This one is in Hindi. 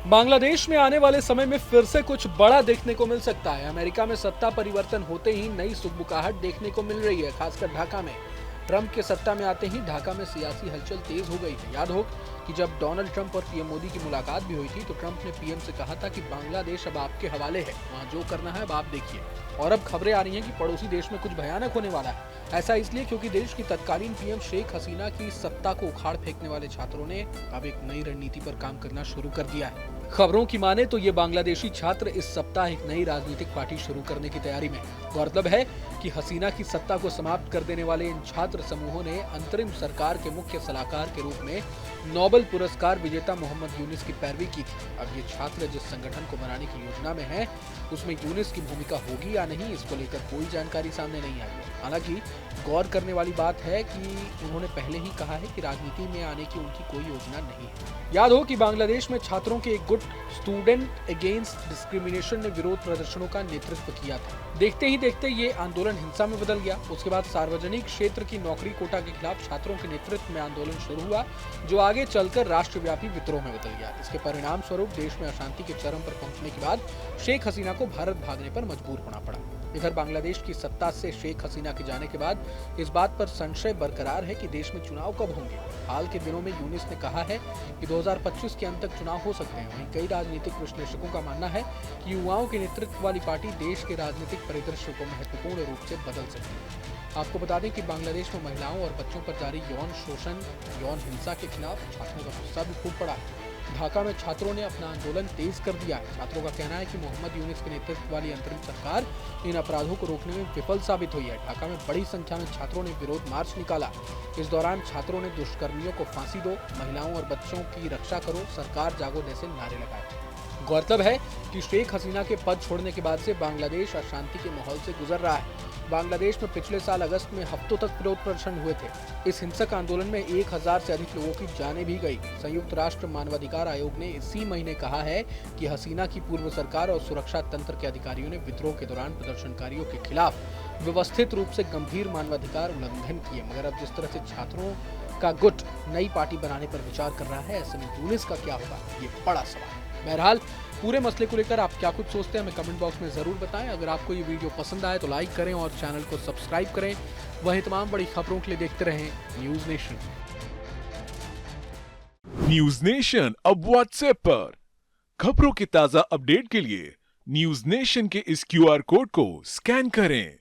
बांग्लादेश में आने वाले समय में फिर से कुछ बड़ा देखने को मिल सकता है। अमेरिका में सत्ता परिवर्तन होते ही नई सुगबुगाहट देखने को मिल रही है, खासकर ढाका में। ट्रंप के सत्ता में आते ही ढाका में सियासी हलचल तेज हो गई है। याद हो कि जब डोनाल्ड ट्रंप और पीएम मोदी की मुलाकात भी हुई थी तो ट्रंप ने पीएम से कहा था कि बांग्लादेश अब आपके हवाले है, वहाँ जो करना है अब आप देखिए। और अब खबरें आ रही हैं कि पड़ोसी देश में कुछ भयानक होने वाला है। ऐसा इसलिए क्योंकि देश की तत्कालीन पीएम शेख हसीना की सत्ता को उखाड़ फेंकने वाले छात्रों ने अब एक नई रणनीति पर काम करना शुरू कर दिया है। खबरों की माने तो ये बांग्लादेशी छात्र इस सप्ताह एक नई राजनीतिक पार्टी शुरू करने की तैयारी में। गौरतलब है कि हसीना की सत्ता को समाप्त कर देने वाले इन छात्र समूहों ने अंतरिम सरकार के मुख्य सलाहकार के रूप में नोबेल पुरस्कार विजेता मोहम्मद यूनिस की पैरवी की थी। अब ये छात्र जिस संगठन को बनाने की योजना में हैं, उसमें यूनिस की भूमिका होगी या नहीं, इसको लेकर कोई जानकारी सामने नहीं आई। हालांकि गौर करने वाली बात है कि उन्होंने पहले ही कहा है कि राजनीति में आने की उनकी कोई योजना नहीं है। याद हो कि बांग्लादेश में छात्रों के एक गुट स्टूडेंट अगेंस्ट डिस्क्रिमिनेशन ने विरोध प्रदर्शनों का नेतृत्व किया था। देखते ही देखते ये आंदोलन हिंसा में बदल गया। उसके बाद सार्वजनिक क्षेत्र की नौकरी कोटा के खिलाफ छात्रों के नेतृत्व में आंदोलन शुरू हुआ, जो आगे चलकर राष्ट्रव्यापी विद्रोह में बदल गया। इसके परिणाम स्वरूप देश में अशांति के चरम पर पहुंचने के बाद शेख हसीना को भारत भागने पर मजबूर होना पड़ा। इधर बांग्लादेश की सत्ता से शेख हसीना के जाने के बाद इस बात पर संशय बरकरार है कि देश में चुनाव कब होंगे। हाल के दिनों में यूनिस ने कहा है कि 2025 के अंत तक चुनाव हो सकते हैं। वहीं कई राजनीतिक विश्लेषकों का मानना है कि युवाओं के नेतृत्व वाली पार्टी देश के राजनीतिक परिदृश्य को महत्वपूर्ण रूप से बदल सकती है। आपको बता दें कि बांग्लादेश में महिलाओं और बच्चों पर जारी यौन शोषण, यौन हिंसा के खिलाफ छात्रों का गुस्सा भी खूब पड़ा है। ढाका में छात्रों ने अपना आंदोलन तेज कर दिया है। छात्रों का कहना है कि मोहम्मद यूनिस के नेतृत्व वाली अंतरिम सरकार इन अपराधों को रोकने में विफल साबित हुई है। ढाका में बड़ी संख्या में छात्रों ने विरोध मार्च निकाला। इस दौरान छात्रों ने दुष्कर्मियों को फांसी दो, महिलाओं और बच्चों की रक्षा करो, सरकार जागो जैसे नारे लगाए। गौरतलब है कि शेख हसीना के पद छोड़ने के बाद से बांग्लादेश अशांति के माहौल से गुजर रहा है। बांग्लादेश में पिछले साल अगस्त में हफ्तों तक विरोध प्रदर्शन हुए थे। इस हिंसक आंदोलन में 1000 से अधिक लोगों की जानें भी गई। संयुक्त राष्ट्र मानवाधिकार आयोग ने इसी महीने कहा है कि हसीना की पूर्व सरकार और सुरक्षा तंत्र के अधिकारियों ने विद्रोह के दौरान प्रदर्शनकारियों के खिलाफ व्यवस्थित रूप से गंभीर मानवाधिकार उल्लंघन किए। मगर अब जिस तरह से छात्रों का गुट नई पार्टी बनाने पर विचार कर रहा है, ऐसे में यूनिस का क्या होगा, ये बड़ा सवाल है। बहरहाल पूरे मसले को लेकर आप क्या कुछ सोचते हैं, हमें कमेंट बॉक्स में जरूर बताएं। अगर आपको ये वीडियो पसंद आए तो लाइक करें और चैनल को सब्सक्राइब करें। वहीं तमाम बड़ी खबरों के लिए देखते रहें न्यूज नेशन। न्यूज नेशन अब व्हाट्सएप पर खबरों के ताजा अपडेट के लिए न्यूज नेशन के इस क्यूआर कोड को स्कैन करें।